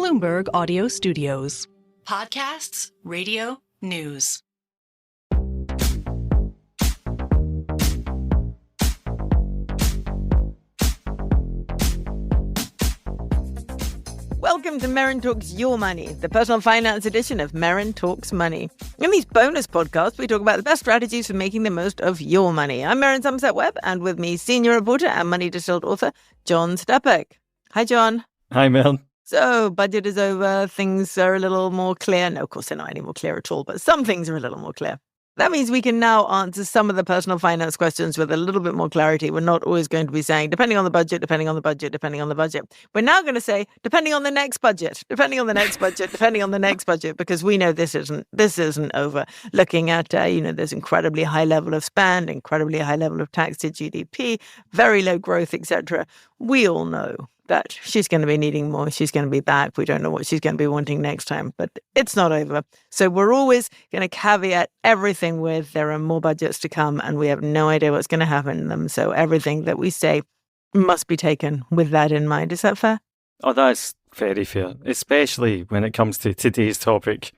Bloomberg Audio Studios. Podcasts, radio, news. Welcome to Merryn Talks Your Money, the personal finance edition of Merryn Talks Money. In these bonus podcasts, we talk about the best strategies for making the most of your money. I'm Merryn Somerset Webb, and with me, senior reporter and Money Distilled author, John Stepek. Hi, John. Hi, Merryn. So, budget is over. Things are a little more clear. No, of course, they're not any more clear at all, but some things are a little more clear. That means we can now answer some of the personal finance questions with a little bit more clarity. We're not always going to be saying, depending on the budget, depending on the budget, depending on the budget. We're now going to say, depending on the next budget, depending on the next budget, depending on the next budget, because we know this isn't over. Looking at, there's incredibly high level of spend, incredibly high level of tax to GDP, very low growth, etc. We all know that she's going to be needing more. She's going to be back. We don't know what she's going to be wanting next time, but it's not over. So we're always going to caveat everything with there are more budgets to come and we have no idea what's going to happen in them. So everything that we say must be taken with that in mind. Is that fair? Oh, that's very fair, especially when it comes to today's topic.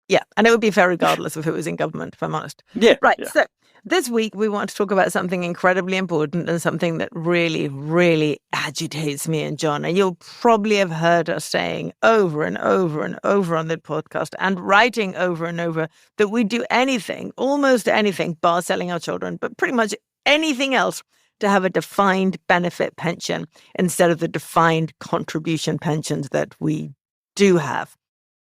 Yeah, and it would be fair regardless of who was in government, if I'm honest. Yeah. Right, yeah. So this week we want to talk about something incredibly important and something that really, really agitates me and John. And you'll probably have heard us saying over and over and over on the podcast and writing over and over that we do anything, almost anything, bar selling our children, but pretty much anything else to have a defined benefit pension instead of the defined contribution pensions that we do have.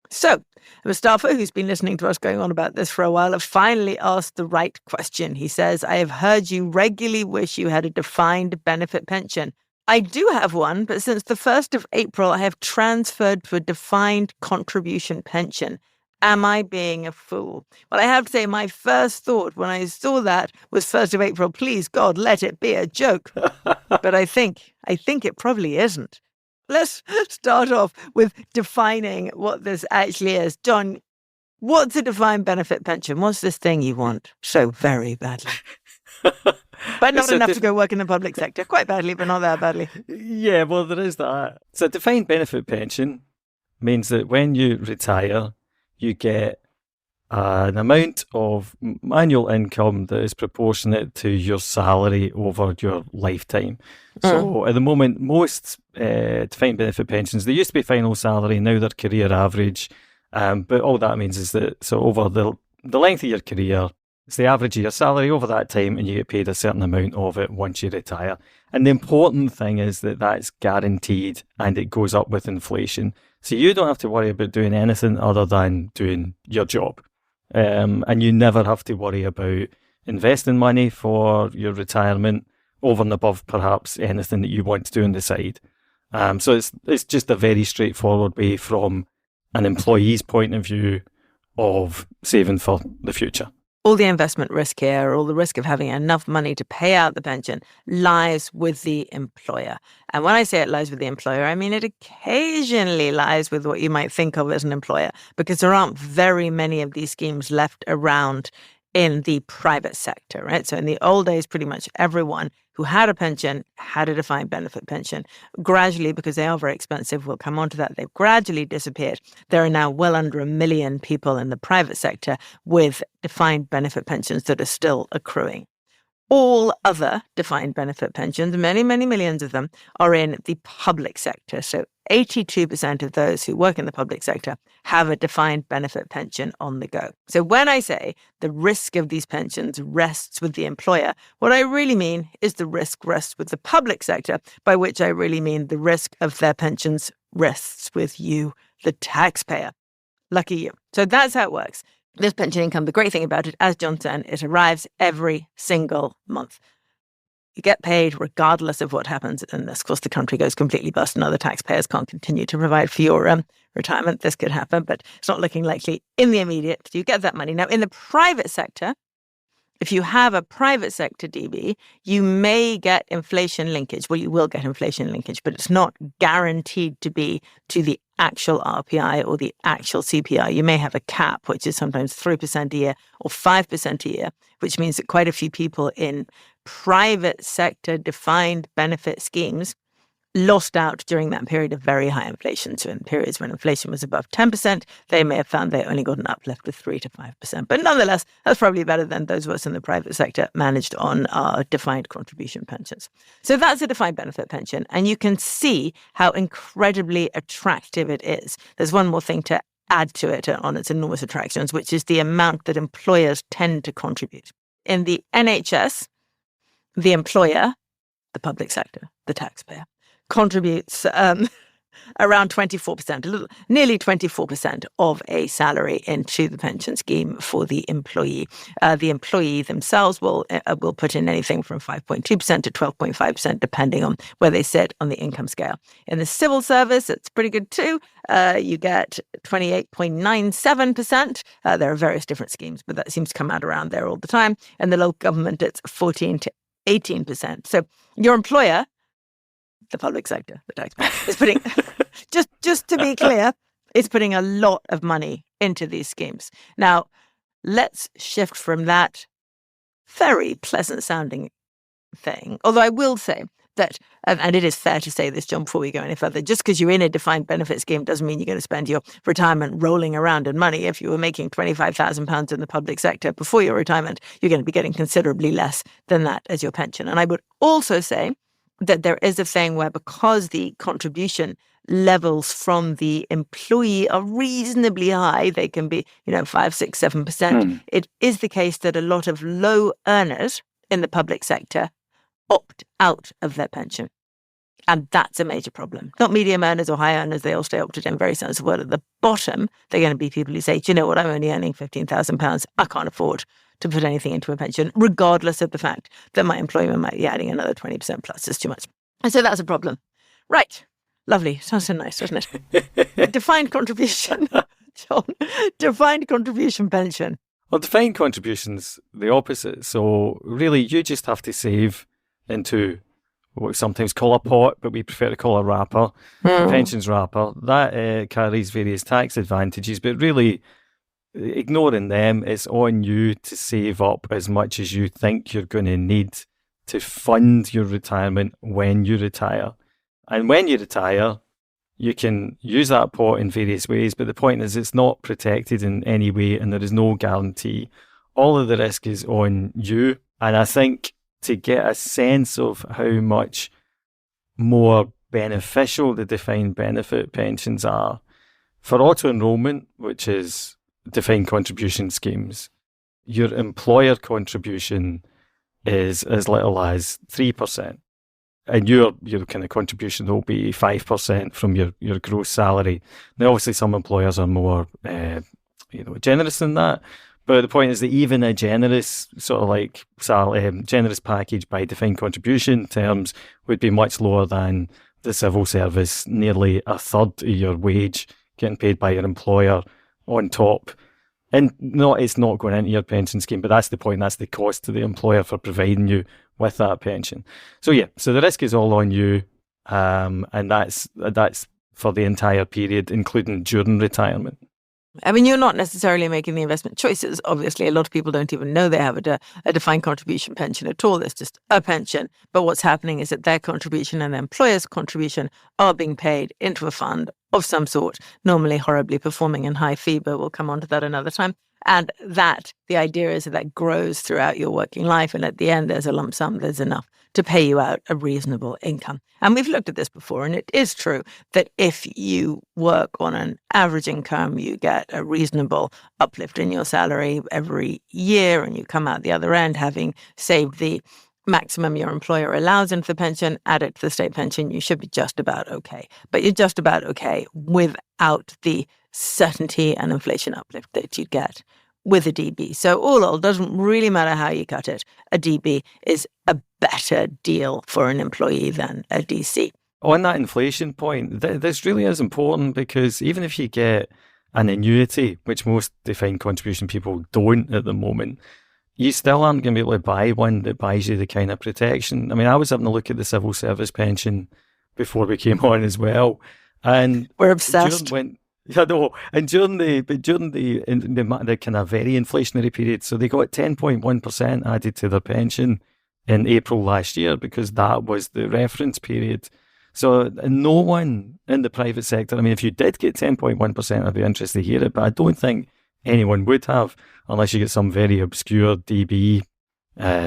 So, Mustafa, who's been listening to us going on about this for a while, have finally asked the right question. He says, I have heard you regularly wish you had a defined benefit pension. I do have one, but since the 1st of April, I have transferred to a defined contribution pension. Am I being a fool? Well, I have to say my first thought when I saw that was 1st of April, please, God, let it be a joke. But I think it probably isn't. Let's start off with defining what this actually is. John, what's a defined benefit pension? What's this thing you want so very badly? But not enough to go work in the public sector. Quite badly, but not that badly. Yeah, well, there is that. So defined benefit pension means that when you retire, you get an amount of annual income that is proportionate to your salary over your lifetime. So at the moment, most defined benefit pensions, they used to be final salary, now they're career average. But all that means is that so over the length of your career, it's the average of your salary over that time and you get paid a certain amount of it once you retire. And the important thing is that that's guaranteed and it goes up with inflation. So you don't have to worry about doing anything other than doing your job. And you never have to worry about investing money for your retirement over and above perhaps anything that you want to do on the side. So it's just a very straightforward way from an employee's point of view of saving for the future. All the investment risk here, all the risk of having enough money to pay out the pension lies with the employer. And when I say it lies with the employer, I mean it occasionally lies with what you might think of as an employer, because there aren't very many of these schemes left around in the private sector, right? So in the old days, pretty much everyone who had a pension had a defined benefit pension. Gradually, because they are very expensive, we'll come on to that, they've gradually disappeared. There are now well under 1 million people in the private sector with defined benefit pensions that are still accruing. All other defined benefit pensions, many, many millions of them, are in the public sector. So 82% of those who work in the public sector have a defined benefit pension on the go. So when I say the risk of these pensions rests with the employer, what I really mean is the risk rests with the public sector, by which I really mean the risk of their pensions rests with you, the taxpayer. Lucky you. So that's how it works. This pension income, the great thing about it, as John said, it arrives every single month. You get paid regardless of what happens. And of course, the country goes completely bust and other taxpayers can't continue to provide for your retirement. This could happen, but it's not looking likely in the immediate. You get that money. Now, in the private sector, if you have a private sector DB, you may get inflation linkage. Well, you will get inflation linkage, but it's not guaranteed to be to the actual RPI or the actual CPI. You may have a cap, which is sometimes 3% a year or 5% a year, which means that quite a few people in private sector defined benefit schemes lost out during that period of very high inflation. So in periods when inflation was above 10%, they may have found they only got an uplift of 3 to 5%. But nonetheless, that's probably better than those of us in the private sector managed on our defined contribution pensions. So that's a defined benefit pension. And you can see how incredibly attractive it is. There's one more thing to add to it on its enormous attractions, which is the amount that employers tend to contribute. In the NHS, the employer, the public sector, the taxpayer, contributes around 24%, nearly 24% of a salary into the pension scheme for the employee. The employee themselves will put in anything from 5.2% to 12.5%, depending on where they sit on the income scale. In the civil service, it's pretty good too. You get 28.97%. There are various different schemes, but that seems to come out around there all the time. And the local government, it's 14 to 18%. So your employer, the public sector, the taxpayer, is putting, just to be clear, is putting a lot of money into these schemes. Now, let's shift from that very pleasant sounding thing. Although I will say that, and it is fair to say this, John, before we go any further, just because you're in a defined benefit scheme doesn't mean you're going to spend your retirement rolling around in money. If you were making £25,000 in the public sector before your retirement, you're going to be getting considerably less than that as your pension. And I would also say that there is a thing where, because the contribution levels from the employee are reasonably high, they can be, 5, 6, 7%. It is the case that a lot of low earners in the public sector opt out of their pension. And that's a major problem. Not medium earners or high earners, they all stay opted in, very sensible word. At the bottom, they're going to be people who say, do you know what, I'm only earning £15,000. I can't afford to put anything into a pension, regardless of the fact that my employer might be adding another 20% plus. It's too much. And so that's a problem. Right. Lovely. Sounds so nice, doesn't it? Defined contribution. John, defined contribution pension. Well, defined contribution's the opposite. So really, you just have to save into what we sometimes call a pot, but we prefer to call a wrapper, a pensions wrapper. That carries various tax advantages, but really, ignoring them, it's on you to save up as much as you think you're going to need to fund your retirement when you retire. And when you retire, you can use that pot in various ways, but the point is it's not protected in any way and there is no guarantee. All of the risk is on you. And I think to get a sense of how much more beneficial the defined benefit pensions are, for auto-enrollment, which is defined contribution schemes, your employer contribution is as little as 3%. And your kind of contribution will be 5% from your gross salary. Now, obviously, some employers are more, generous than that. But the point is that even a generous sort of like generous package by defined contribution terms would be much lower than the civil service, nearly a third of your wage getting paid by your employer on top. And no, it's not going into your pension scheme, but that's the point. That's the cost to the employer for providing you with that pension. So the risk is all on you, and that's for the entire period, including during retirement. I mean, you're not necessarily making the investment choices. Obviously, a lot of people don't even know they have a defined contribution pension at all. It's just a pension. But what's happening is that their contribution and their employer's contribution are being paid into a fund of some sort, normally horribly performing in high fee, but we'll come on to that another time. And the idea is that grows throughout your working life. And at the end, there's a lump sum, there's enough to pay you out a reasonable income. And we've looked at this before, and it is true that if you work on an average income, you get a reasonable uplift in your salary every year, and you come out the other end having saved the maximum your employer allows into the pension, add it to the state pension, you should be just about okay. But you're just about okay without the certainty and inflation uplift that you get with a DB. So all doesn't really matter how you cut it. A DB is a better deal for an employee than a DC. On that inflation point, this really is important, because even if you get an annuity, which most defined contribution people don't at the moment, you still aren't going to be able to buy one that buys you the kind of protection. I mean, I was having a look at the civil service pension before we came on as well, and we're obsessed. And during the kind of very inflationary period, so they got 10.1% added to their pension in April last year, because that was the reference period. So no one in the private sector, I mean, if you did get 10.1%, I'd be interested to hear it, but I don't think anyone would have, unless you get some very obscure DB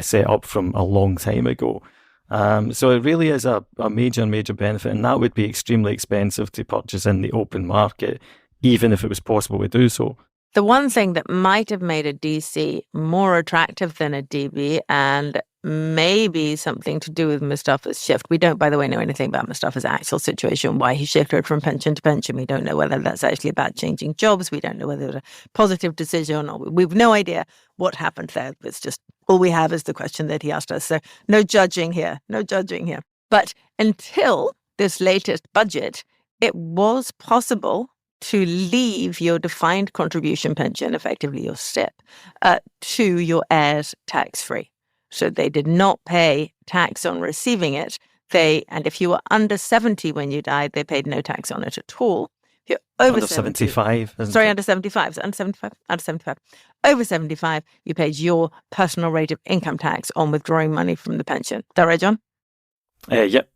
set up from a long time ago. So it really is a major benefit, and that would be extremely expensive to purchase in the open market, even if it was possible to do so. The one thing that might have made a DC more attractive than a DB, and maybe something to do with Mustafa's shift. We don't, by the way, know anything about Mustafa's actual situation, why he shifted from pension to pension. We don't know whether that's actually about changing jobs. We don't know whether it was a positive decision, or we've no idea what happened there. It's just all we have is the question that he asked us. So no judging here. But until this latest budget, it was possible to leave your defined contribution pension, effectively your STIP, to your heirs tax-free. So they did not pay tax on receiving it. And if you were under 70 when you died, they paid no tax on it at all. If you're over under 75. Under 75. So under 75. Under 75. Over 75, you paid your personal rate of income tax on withdrawing money from the pension. Is that right, John? Yep.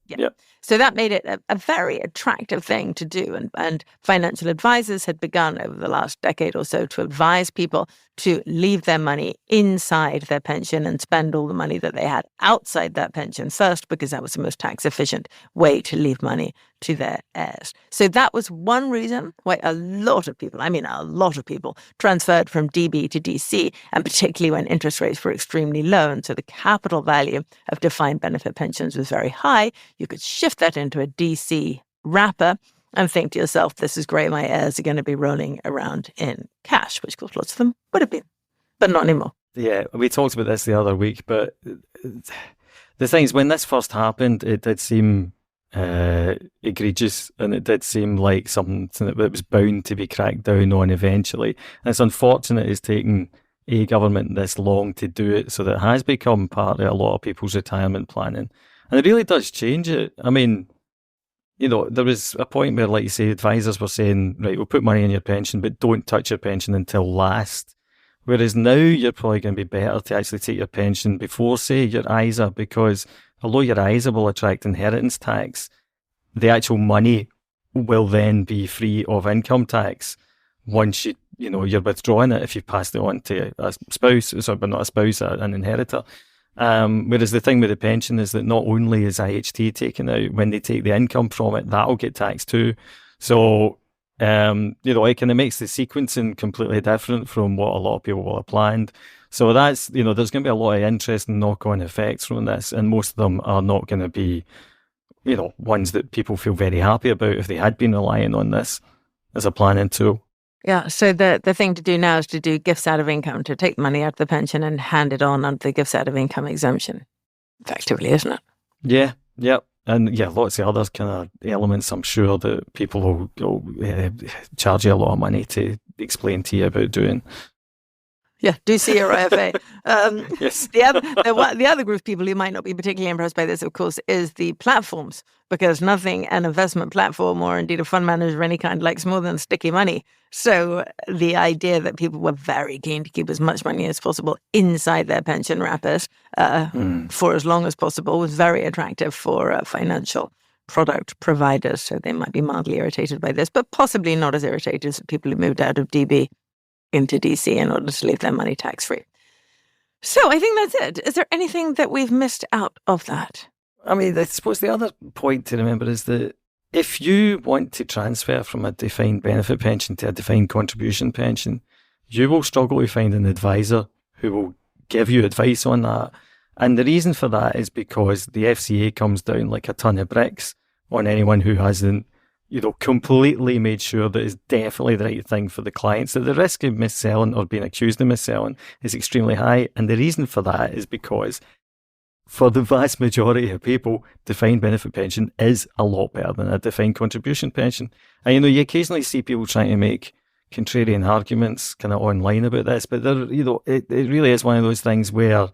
So that made it a very attractive thing to do. And financial advisors had begun over the last decade or so to advise people to leave their money inside their pension and spend all the money that they had outside that pension first, because that was the most tax efficient way to leave money to their heirs. So that was one reason why a lot of people transferred from DB to DC, and particularly when interest rates were extremely low. And so the capital value of defined benefit pensions was very high. You could shift that into a DC wrapper and think to yourself, this is great, my heirs are going to be rolling around in cash, which of course lots of them would have been, but not anymore. Yeah, we talked about this the other week, but the thing is, when this first happened, it did seem egregious, and it did seem like something that was bound to be cracked down on eventually. And it's unfortunate it's taken a government this long to do it, so that it has become part of a lot of people's retirement planning. And it really does change it. I mean, there was a point where, like you say, advisors were saying, right, we'll put money in your pension, but don't touch your pension until last. Whereas now you're probably going to be better to actually take your pension before, say, your ISA, because although your ISA will attract inheritance tax, the actual money will then be free of income tax once you're withdrawing it if you passed it on to a spouse, but not a spouse, an inheritor. Whereas the thing with the pension is that not only is IHT taken out, when they take the income from it, that'll get taxed too. So, it kind of makes the sequencing completely different from what a lot of people will have planned. So that's, there's going to be a lot of interesting knock-on effects from this, and most of them are not going to be, ones that people feel very happy about if they had been relying on this as a planning tool. Yeah, so the thing to do now is to do gifts out of income, to take money out of the pension and hand it on under the gifts out of income exemption, effectively, isn't it? Yeah. And lots of other kind of elements I'm sure that people will charge you a lot of money to explain to you about doing. Yeah, do see your IFA. Yes. The other group of people who might not be particularly impressed by this, of course, is the platforms, because nothing an investment platform or indeed a fund manager of any kind likes more than sticky money. So the idea that people were very keen to keep as much money as possible inside their pension wrappers for as long as possible was very attractive for financial product providers. So they might be mildly irritated by this, but possibly not as irritated as people who moved out of DB into DC in order to leave their money tax-free. So I think that's it. Is there anything that we've missed out of that? I mean, I suppose the other point to remember is that if you want to transfer from a defined benefit pension to a defined contribution pension, you will struggle to find an advisor who will give you advice on that. And the reason for that is because the FCA comes down like a ton of bricks on anyone who hasn't completely made sure that it's definitely the right thing for the clients, that the risk of mis-selling or being accused of mis-selling is extremely high. And the reason for that is because for the vast majority of people, defined benefit pension is a lot better than a defined contribution pension. And, you occasionally see people trying to make contrarian arguments kind of online about this, but it really is one of those things where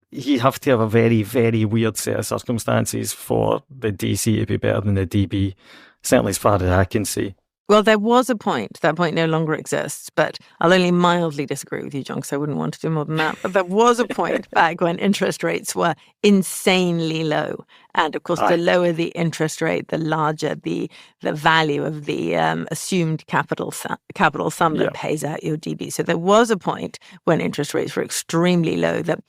you have to have a very, very weird set of circumstances for the DC to be better than the DB, certainly as far as I can see. Well, there was a point. That point no longer exists, but I'll only mildly disagree with you, John, because I wouldn't want to do more than that. But there was a point back when interest rates were insanely low. And of course, the lower the interest rate, the larger the value of the assumed capital sum that pays out your DB. So there was a point when interest rates were extremely low that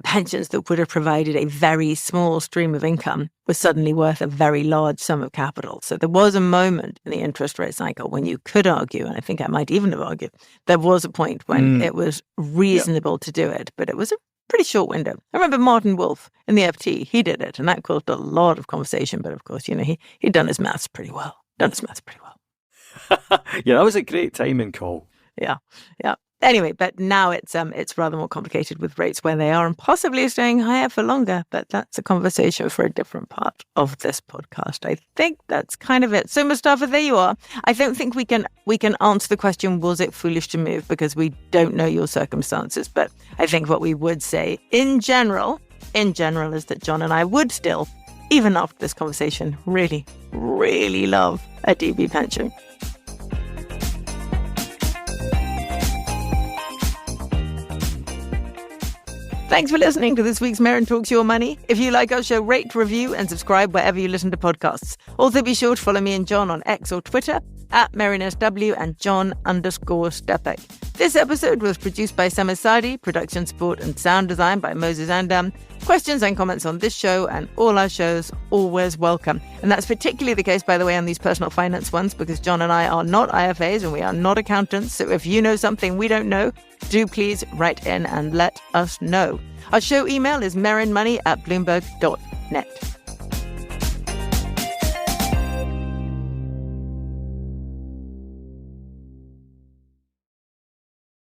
pensions that would have provided a very small stream of income were suddenly worth a very large sum of capital. So there was a moment in the interest rate cycle when you could argue, and I think I might even have argued, there was a point when it was reasonable to do it, but it was a pretty short window. I remember Martin Wolf in the FT, he did it, and that caused a lot of conversation, but of course, he'd done his maths pretty well. Yeah, that was a great timing call. Yeah. Anyway, but now it's rather more complicated with rates where they are and possibly staying higher for longer. But that's a conversation for a different part of this podcast. I think that's kind of it. So Mustafa, there you are. I don't think we can answer the question, was it foolish to move? Because we don't know your circumstances. But I think what we would say in general is that John and I would still, even after this conversation, really, really love a DB pension. Thanks for listening to this week's Merryn Talks Your Money. If you like our show, rate, review, and subscribe wherever you listen to podcasts. Also, be sure to follow me and John on X or Twitter @MerrynSW and John_Stepek. This episode was produced by Samir Sadi, production support and sound design by Moses Andam. Questions and comments on this show and all our shows, always welcome. And that's particularly the case, by the way, on these personal finance ones, because John and I are not IFAs and we are not accountants. So if you know something we don't know, do please write in and let us know. Our show email is merrynmoney@bloomberg.net.